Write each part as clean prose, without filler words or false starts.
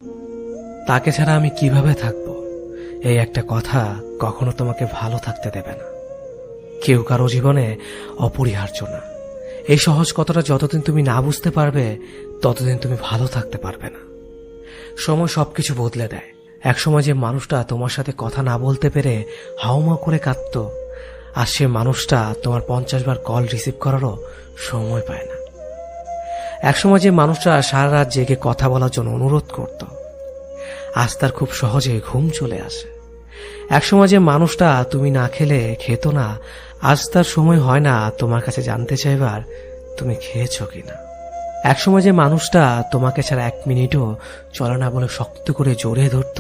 তাকে ছাড়া আমি কিভাবে থাকবো, এই একটা কথা কখনো তোমাকে ভালো থাকতে দেবে না। কেউ কারো জীবনে অপরিহার্য না। এই সহজ কথাটা যতদিন তুমি না বুঝতে পারবে ততদিন তুমি ভালো থাকতে পারবে না। সময় সবকিছু বদলে দেয়। একসময় যে মানুষটা তোমার সাথে কথা না বলতে পেরে হাউমাউ করে কাঁদত, আর সে মানুষটা তোমার 50 বার কল রিসিভ করারও সময় পায় না। একসময় যে মানুষটা সারা রাত জেগে কথা বলার জন্য অনুরোধ করত, আজ তার খুব সহজে ঘুম চলে আসে। একসময় যে মানুষটা তুমি না খেলে খেত না, আজ তার সময় হয় না তোমার কাছে জানতে চাইবার তুমি খেয়েছো কিনা। একসময় যে মানুষটা তোমাকে ছাড়া 1 মিনিটও চলে না বলে শক্ত করে জড়িয়ে ধরত,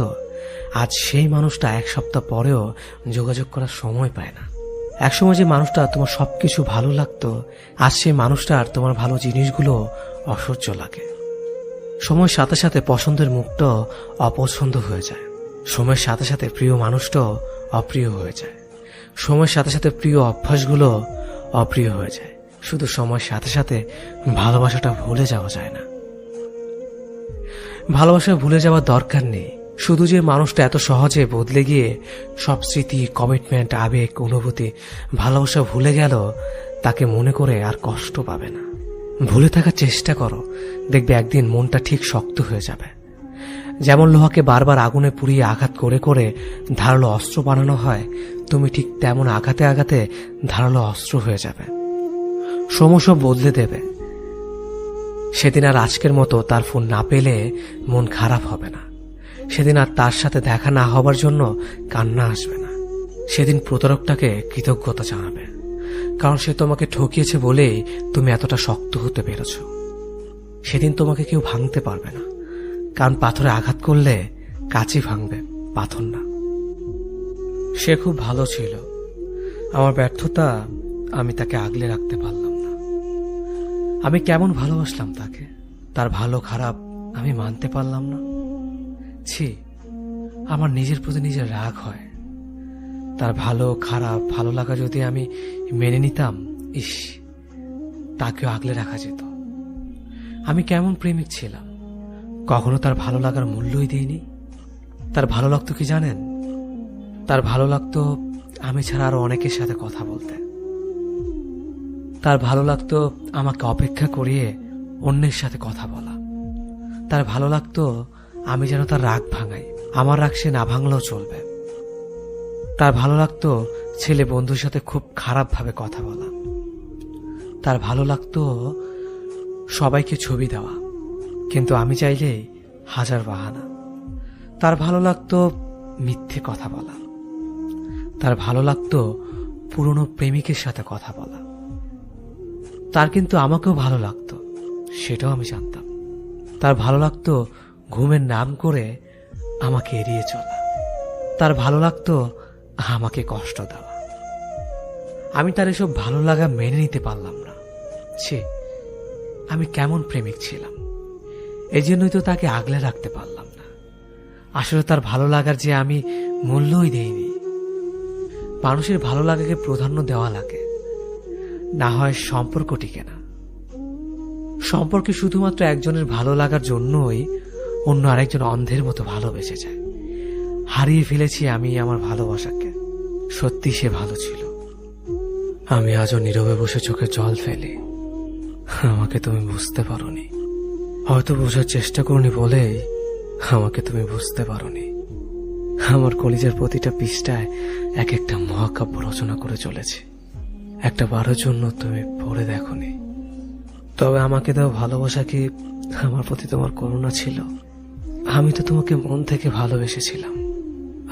আজ সেই মানুষটা 1 সপ্তাহ পরেও যোগাযোগ করার সময় পায় না। একসময় যে মানুষটা তোমার সবকিছু ভালো লাগতো, আজ সেই মানুষটার তোমার ভালো জিনিসগুলো অসহ্য লাগে। সময়ের সাথে সাথে পছন্দের মুখটা অপছন্দ হয়ে যায়। সময়ের সাথে সাথে প্রিয় মানুষটাও অপ্রিয় হয়ে যায়। সময়ের সাথে সাথে প্রিয় অভ্যাসগুলো অপ্রিয় হয়ে যায়। শুধু সময়ের সাথে সাথে ভালোবাসাটা ভুলে যাওয়া যায় না। ভালোবাসা ভুলে যাওয়ার দরকার নেই। শুধু যে মানুষটা এত সহজে বদলে গিয়ে সব স্মৃতি, কমিটমেন্ট, আবেগ, অনুভূতি, ভালোবাসা ভুলে গেল, তাকে মনে করে আর কষ্ট পাবে না। ভুলে থাকার চেষ্টা করো, দেখবে একদিন মনটা ঠিক শক্ত হয়ে যাবে। যেমন লোহাকে বারবার আগুনে পুড়িয়ে আঘাত করে করে ধারালো অস্ত্র বানানো হয়, তুমি ঠিক তেমন আঘাতে আঘাতে ধারালো অস্ত্র হয়ে যাবে। সময় সব বদলে দেবে। সেদিন আর আজকের মতো তার ফোন না পেলে মন খারাপ হবে না। সেদিন আর তার সাথে দেখা না হবার জন্য কান্না আসবে না। সেদিন প্রতারকটাকে কৃতজ্ঞতা জানাবে, কারণ সে তোমাকে ঠকিয়েছে বলেই তুমি এতটা শক্ত হতে পেরেছ। সেদিন তোমাকে কেউ ভাঙতে পারবে না, কারণ পাথরে আঘাত করলে কাঁচি ভাঙবে, পাথর না। সে খুব ভালো ছিল। আমার ব্যর্থতা, আমি তাকে আগলে রাখতে পারলাম না। আমি কেমন ভালোবাসলাম তাকে, তার ভালো খারাপ আমি মানতে পারলাম না। ছি, আমার নিজের প্রতি নিজের রাগ হয়। তার ভালো খারাপ ভালো লাগা যদি আমি মেনে নিতাম, ইস, তাকেও আগলে রাখা যেত। আমি কেমন প্রেমিক ছিলাম, কখনো তার ভালো লাগার মূল্যই দিইনি। তার ভালো লাগতো কি জানেন? তার ভালো লাগতো আমি ছাড়া আরো অনেকের সাথে কথা বলতে। তার ভালো লাগতো আমাকে অপেক্ষা করিয়ে অন্যের সাথে কথা বলা। তার ভালো লাগতো আমি যেন তার রাগ ভাঙাই, আমার রাগ সে না ভাঙলেও চলবে। তার ভালো লাগতো ছেলে বন্ধুর সাথে খুব খারাপভাবে কথা বলা। তার ভালো লাগতো সবাইকে ছবি দেওয়া, কিন্তু আমি চাইলেই 1000 বাহানা। তার ভালো লাগতো মিথ্যে কথা বলা। তার ভালো লাগতো পুরনো প্রেমিকের সাথে কথা বলা। তার কিন্তু আমাকেও ভালো লাগতো, সেটাও আমি জানতাম। তার ভালো লাগতো ঘুমের নাম করে আমাকে এড়িয়ে চলা। তার ভালো লাগতো আমাকে কষ্ট দেওয়া। আমি তার এসব ভালো লাগা মেনে নিতে পারলাম না। ছি, আমি কেমন প্রেমিক ছিলাম। এই জন্যই তো তাকে আগলে রাখতে পারলাম না। আসলে তার ভালো লাগার যে আমি মূল্যই দেইনি। মানুষের ভালো লাগাকে প্রাধান্য দেওয়া লাগে, না হয় সম্পর্ক টিকে না। সম্পর্কে শুধুমাত্র একজনের ভালো লাগার জন্যই অন্য আরেকজন অন্ধের মতো ভালোবেসে যায়। হারিয়ে ফেলেছি আমি আমার ভালোবাসাকে। সত্যি সে ভালো ছিল। আমি আজও নীরবে বসে চোখে জল ফেলি। আমাকে তুমি বুঝতে পারোনি, হয়তো বোঝার চেষ্টা করনি বলেই আমাকে তুমি বুঝতে পারোনি। আমার কলিজার প্রতিটা পৃষ্ঠায় এক একটা মহাকাব্য রচনা করে চলেছে। একটা বারের জন্য তুমি পড়ে দেখোনি। তবে আমাকে দেওয়া ভালোবাসা কি আমার প্রতি তোমার করুণা ছিল? আমি তো তোমাকে মন থেকে ভালোবেসেছিলাম।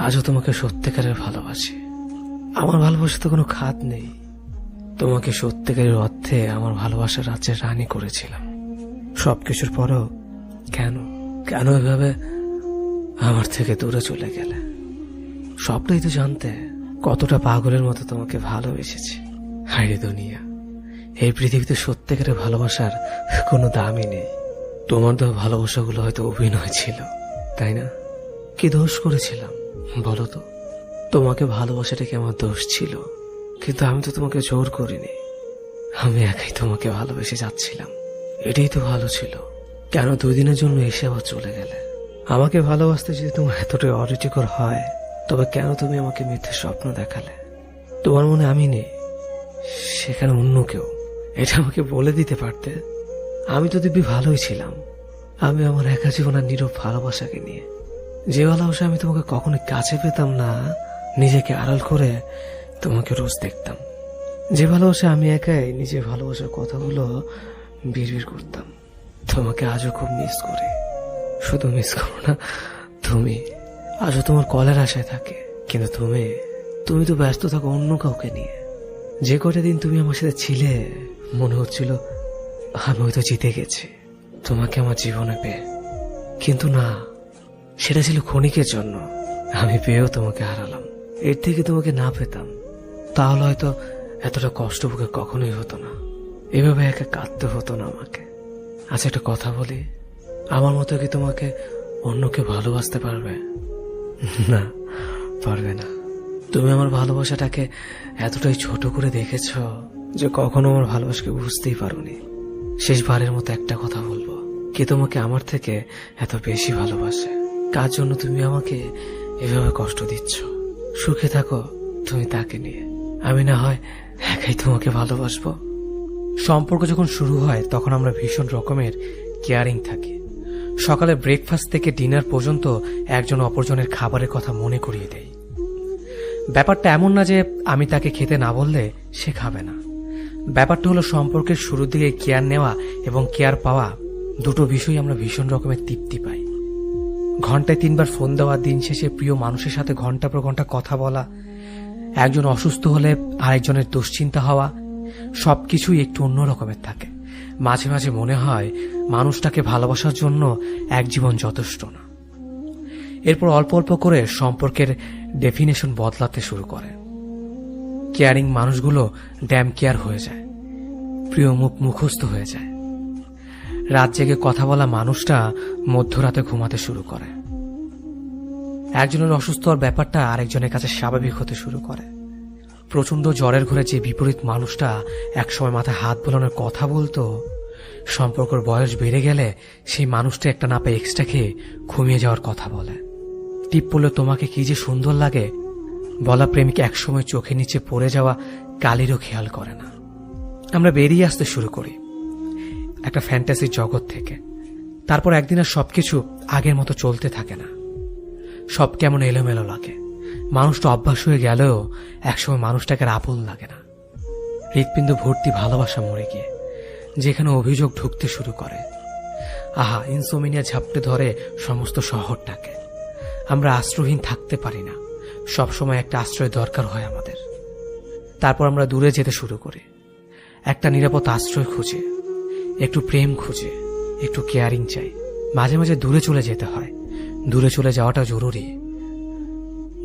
আজও তোমাকে সত্যিকারের ভালোবাসি। আমার ভালোবাসা তো কোনো খাত নেই। তোমাকে সত্যিকারের অর্থে আমার ভালোবাসার রাজ্যের রানী করেছিলাম। সবকিছুর পরেও কেন কেন এভাবে আমার থেকে দূরে চলে গেলে? সবটাই তো জানতে কতটা পাগলের মতো তোমাকে ভালোবেসেছি। হায়রে দুনিয়া, এই পৃথিবীতে সত্যিকারের ভালোবাসার কোনো দামই নেই। তোমার দেওয়া ভালোবাসাগুলো হয়তো অভিনয় ছিল, তাই না? কি দোষ করেছিলাম বলো তো? তোমাকে ভালোবাসাটা কি আমার দোষ ছিল? কিন্তু আমি তো তোমাকে জোর করিনি। আমি একাই তোমাকে ভালোবেসে যাচ্ছিলাম। এটাই তো ভালো ছিল। কেন 2 দিনের জন্য এসে আবার চলে গেলে? আমাকে ভালোবাসতে যদি তোমার এতটাই অরুচিকর হয়, তবে কেন তুমি আমাকে মিথ্যে স্বপ্ন দেখালে? তোমার মনে আমি নেই, সেখানে অন্য কেউ। এটা আমাকে বলে দিতে পারতে। আমি তো দিব্যি ভালোই ছিলাম। আমি আমার একা জীবনের নীরব ভালোবাসাকে নিয়ে, যে ভালোবাসা আমি তোমাকে কখনো কাছে পেতাম না, নিজেকে আড়াল করে তোমাকে রোজ দেখতাম। যে ভালোবাসা আমি একাই নিজের ভালোবাসার কথাগুলো বিড়বিড় করতাম। তোমাকে আজও খুব মিস করি। শুধু মিস করো না, তুমি আজও তোমার কলের আশায় থাকে। কিন্তু তুমি তো ব্যস্ত থাকো অন্য কাউকে নিয়ে। যে কটা দিন তুমি আমার সাথে ছিলে, মনে হচ্ছিল আমি হয়তো জিতে গেছি তোমাকে আমার জীবনে পেয়ে। কিন্তু না, সেটা ছিল ক্ষণিকের জন্য। আমি পেয়েও তোমাকে হারালাম। এর থেকে তোমাকে না পেতাম, তাহলে হয়তো এতটা কষ্ট বুকে কখনোই হতো না। এভাবে একা কাঁদতে হতো না আমাকে। আচ্ছা, একটা কথা বলি, আমার মতো কি তোমাকে অন্যকে ভালোবাসতে পারবে? না, পারবে না। তুমি আমার ভালোবাসাটাকে এতটাই ছোট করে দেখেছ যে কখনো আমার ভালোবাসাকে বুঝতেই পারোনি। শেষবারের মতো একটা কথা বলবো, কে তোমাকে আমার থেকে এত বেশি ভালোবাসে? কার জন্য তুমি আমাকে এভাবে কষ্ট দিচ্ছ? সুখে থাকো তুমি তাকে নিয়ে, আমি না হয় একাই তোমাকে ভালোবাসবো। সম্পর্ক যখন শুরু হয় তখন আমরা ভীষণ রকমের কেয়ারিং থাকি। সকালে ব্রেকফাস্ট থেকে ডিনার পর্যন্ত একজন অপরজনের খাবারের কথা মনে করিয়ে দেয়। ব্যাপারটা এমন না যে আমি তাকে খেতে না বললে সে খাবে না। ব্যাপারটা হলো সম্পর্কের শুরুর দিকে কেয়ার নেওয়া এবং কেয়ার পাওয়া, দুটো বিষয় আমরা ভীষণ রকমের তৃপ্তি পাই। ঘন্টায় 3 বার ফোন দেওয়া, দিন শেষে প্রিয় মানুষের সাথে ঘন্টা পর ঘন্টা কথা বলা, একজন অসুস্থ হলে আরেকজনের দুশ্চিন্তা হওয়া, সবকিছুই একটু অন্য রকমের থাকে। মাঝে মাঝে মনে হয় মানুষটাকে ভালোবাসার জন্য এক জীবন যথেষ্ট না। এরপর অল্প অল্প করে সম্পর্কের ডেফিনেশন বদলাতে শুরু করে। কেয়ারিং মানুষগুলো ড্যাম কেয়ার হয়ে যায়, প্রিয় মুখ মুখস্থ হয়ে যায়। রাত জেগে কথা বলা মানুষটা মধ্যরাতে ঘুমাতে শুরু করে। একজনের অসুস্থ হওয়ার ব্যাপারটা আরেকজনের কাছে স্বাভাবিক হতে শুরু করে। প্রচন্ড জ্বরের ঘরে যে বিপরীত মানুষটা একসময় মাথায় হাত বোলানোর কথা বলতো, সম্পর্কের বয়স বেড়ে গেলে সেই মানুষটা একটা না পেয়ে এক্সট্রা খেয়ে ঘুমিয়ে যাওয়ার কথা বলে। টিপ পড়লে তোমাকে কি যে সুন্দর লাগে বলা প্রেমিক একসময় চোখের নিচে পড়ে যাওয়া কালিরও খেয়াল করে না। আমরা বেরিয়ে আসতে শুরু করি একটা ফ্যান্টাসির জগৎ থেকে। তারপর একদিন আর সবকিছু আগের মতো চলতে থাকে না। সব কেমন এলোমেলো লাগে। মানুষটা অভ্যাস হয়ে গেলেও একসময় মানুষটাকে আর আপন লাগে না। হৃৎপিণ্ড ভর্তি ভালোবাসা মরে গিয়ে যেখানে অভিযোগ ঢুকতে শুরু করে। আহা, ইনসোমিনিয়া ঝাপটে ধরে সমস্ত শহরটাকে। আমরা আশ্রয়হীন থাকতে পারি না, সবসময় একটা আশ্রয় দরকার হয় আমাদের। তারপর আমরা দূরে যেতে শুরু করি, একটা নিরাপদ আশ্রয় খুঁজে, একটু প্রেম খুঁজে, একটু কেয়ারিং চাই। মাঝে মাঝে দূরে চলে যেতে হয়। দূরে চলে যাওয়াটা জরুরি।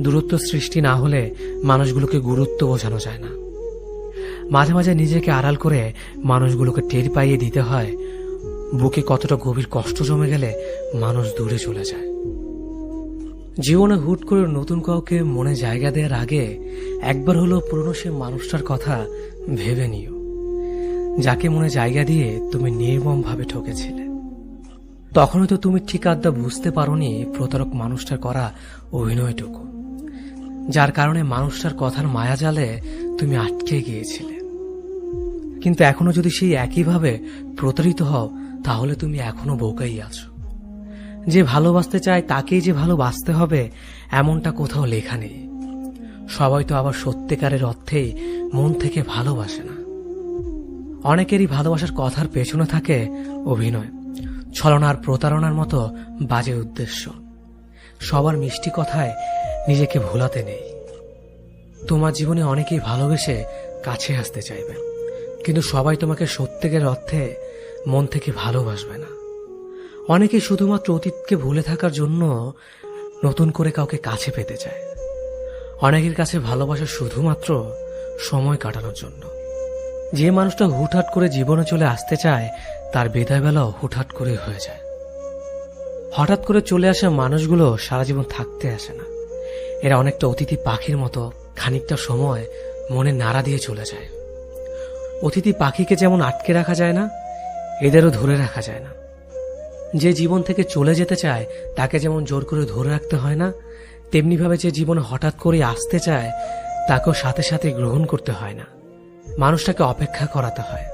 দূরত্ব সৃষ্টি না হলে মানুষগুলোকে গুরুত্ব বোঝানো যায় না। মাঝে মাঝে নিজেকে আড়াল করে মানুষগুলোকে টের পাইয়ে দিতে হয় বুকে কতটা গভীর কষ্ট জমে গেলে মানুষ দূরে চলে যায়। জীবনে হুট করে নতুন কাউকে মনে জায়গা দেওয়ার আগে একবার হলো পুরনো সে মানুষটার কথা ভেবে নিও, যাকে মনে জায়গা দিয়ে তুমি নির্মমভাবে ঠকেছিলে। তখনই তো তুমি ঠিক আড্ডা বুঝতে পারোনি প্রতারক মানুষটার করা অভিনয়টুকু, যার কারণে মানুষটার কথার মায়াজালে তুমি আটকে গিয়েছিলে। কিন্তু এখনো যদি সেই একইভাবে প্রতারিত হও, তাহলে তুমি এখনো বোকাই আছো। যে ভালোবাসতে চায় তাকেই যে ভালোবাসতে হবে এমনটা কোথাও লেখা নেই। সবাই তো আবার সত্যিকারের অর্থেই মন থেকে ভালোবাসে না। অনেকেরই ভালোবাসার কথার পেছনে থাকে অভিনয়, ছলনার, প্রতারণার মতো বাজে উদ্দেশ্য। সবার মিষ্টি কথায় নিজেকে ভোলাতে নেই। তোমার জীবনে অনেকেই ভালোবেসে কাছে আসতে চাইবে, কিন্তু সবাই তোমাকে সত্যিকারের অর্থে মন থেকে ভালোবাসবে না। অনেকেই শুধুমাত্র অতীতকে ভুলে থাকার জন্য নতুন করে কাউকে কাছে পেতে চায়। অনেকের কাছে ভালোবাসা শুধুমাত্র সময় কাটানোর জন্য। যে মানুষটা হুটহাট করে জীবনে চলে আসতে চায় তার বিদায় বেলাও হুটহাট করে হয়ে যায়। হঠাৎ করে চলে আসা মানুষগুলো সারা জীবন থাকতে আসে না। এরা অনেকটা অতিথি পাখির মতো, খানিকটা সময় মনে নাড়া দিয়ে চলে যায়। অতিথি পাখিকে যেমন আটকে রাখা যায় না, এদেরও ধরে রাখা যায় না। যে জীবন থেকে চলে যেতে চায় তাকে যেমন জোর করে ধরে রাখতে হয় না, তেমনিভাবে যে জীবনে হঠাৎ করে আসতে চায় তাকেও সাথে সাথে গ্রহণ করতে হয় না। মানুষটাকে অপেক্ষা করাতে হয়,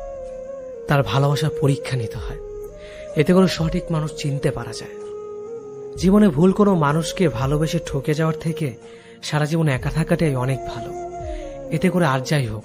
তার ভালোবাসার পরীক্ষা নিতে হয়। এতে করে সঠিক মানুষ চিনতে পারা যায়। জীবনে ভুল কোনো মানুষকে ভালোবেসে ঠকে যাওয়ার থেকে সারা জীবন একা থাকাটাই অনেক ভালো। এতে করে আর যাই হোক,